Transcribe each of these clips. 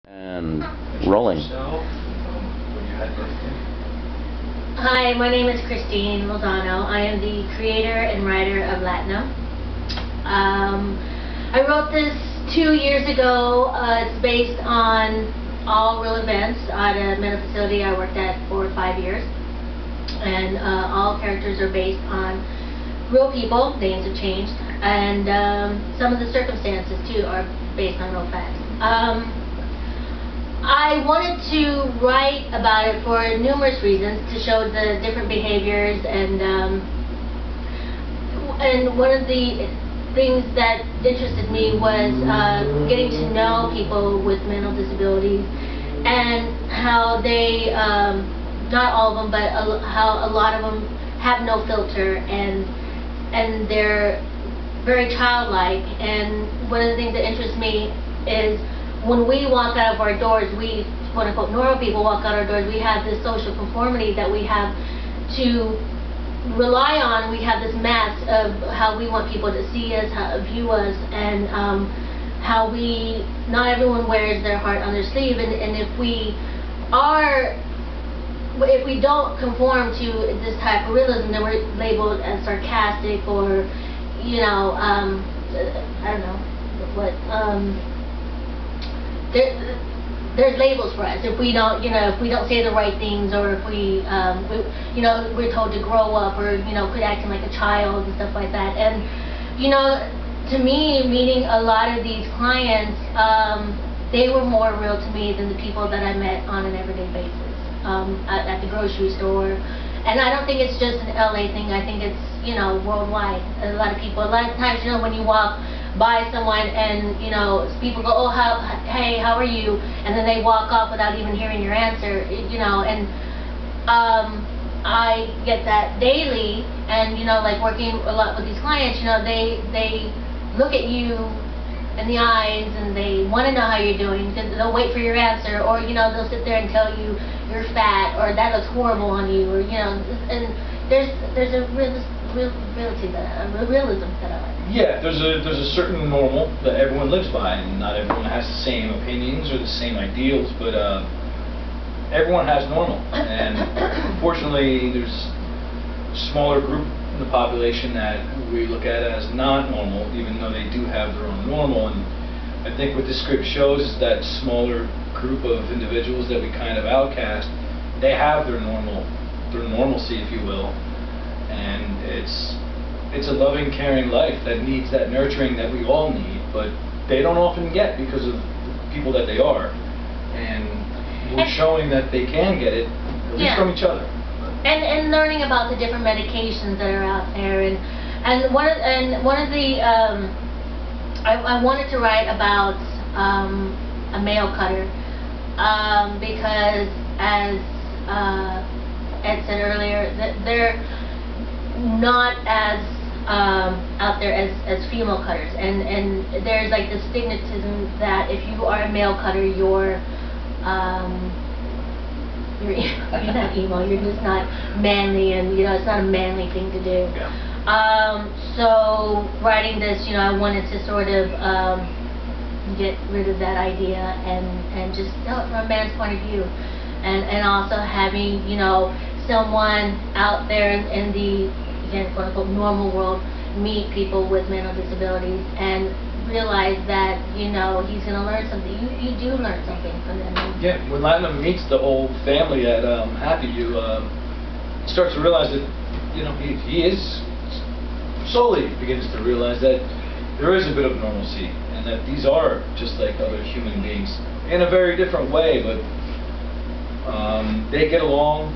And rolling. Hi, my name is Christine Lozano. I am the creator and writer of Latnem. I wrote this 2 years ago. It's based on all real events at a mental facility I worked at for 5 years. And all characters are based on real people. Names have changed. And some of the circumstances, too, are based on real facts. I wanted to write about it for numerous reasons, to show the different behaviors, and one of the things that interested me was getting to know people with mental disabilities and how they, not all of them, but how a lot of them have no filter and they're very childlike. And one of the things that interests me is when we walk out of our doors, we, quote-unquote, normal people walk out our doors, we have this social conformity that we have to rely on. We have this mask of how we want people to see us, how view us, and how not everyone wears their heart on their sleeve. And if we don't conform to this type of realism, then we're labeled as sarcastic or, you know, I don't know what. There's labels for us if we don't, if we don't say the right things, or if we're told to grow up, or quit acting like a child and stuff like that. And to me, meeting a lot of these clients, they were more real to me than the people that I met on an everyday basis at the grocery store. And I don't think it's just an LA thing. I think it's worldwide. A lot of times, when you walk by someone and people go, oh, hey, how are you, and then they walk off without even hearing your answer, and I get that daily. And like working a lot with these clients, they look at you in the eyes and they want to know how you're doing, because they'll wait for your answer, or they'll sit there and tell you you're fat, or that looks horrible on you, or and there's a realism that I like. Yeah, there's a certain normal that everyone lives by, and not everyone has the same opinions or the same ideals, but everyone has normal. And unfortunately, there's a smaller group in the population that we look at as not normal, even though they do have their own normal. And I think what this script shows is that smaller group of individuals that we kind of outcast, they have their normalcy, if you will, and it's a loving, caring life that needs that nurturing that we all need, but they don't often get because of the people that they are. And we're showing that they can get it, at least from each other. And learning about the different medications that are out there, and one of the I wanted to write about a mail cutter, because as Ed said earlier, that they're not as out there as female cutters, and there's like this stigmatism that if you are a male cutter, you're not emo, you're just not manly, and it's not a manly thing to do. Yeah. So writing this, I wanted to sort of get rid of that idea and just tell it from a man's point of view, and also having someone out there in the, again, quote unquote, normal world meet people with mental disabilities and realize that he's going to learn something. You do learn something from them. Yeah, when Latnem meets the whole family at Happy, you start to realize that he is slowly begins to realize that there is a bit of normalcy, and that these are just like other human beings in a very different way, but they get along,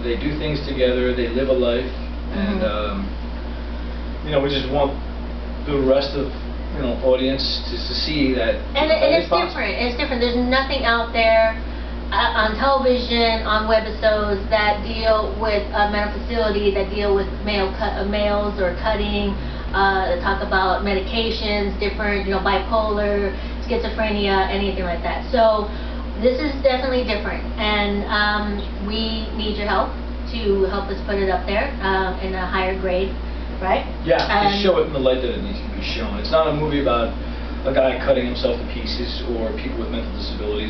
they do things together, they live a life, and we just want the rest of audience to see that. And it's different. It's different. There's nothing out there on television, on webisodes that deal with a mental facility, that deal with males or cutting, talk about medications, different, bipolar, schizophrenia, anything like that. So this is definitely different, and we need your help to help us put it up there in a higher grade, right? Yeah, to show it in the light that it needs to be shown. It's not a movie about a guy cutting himself to pieces or people with mental disabilities.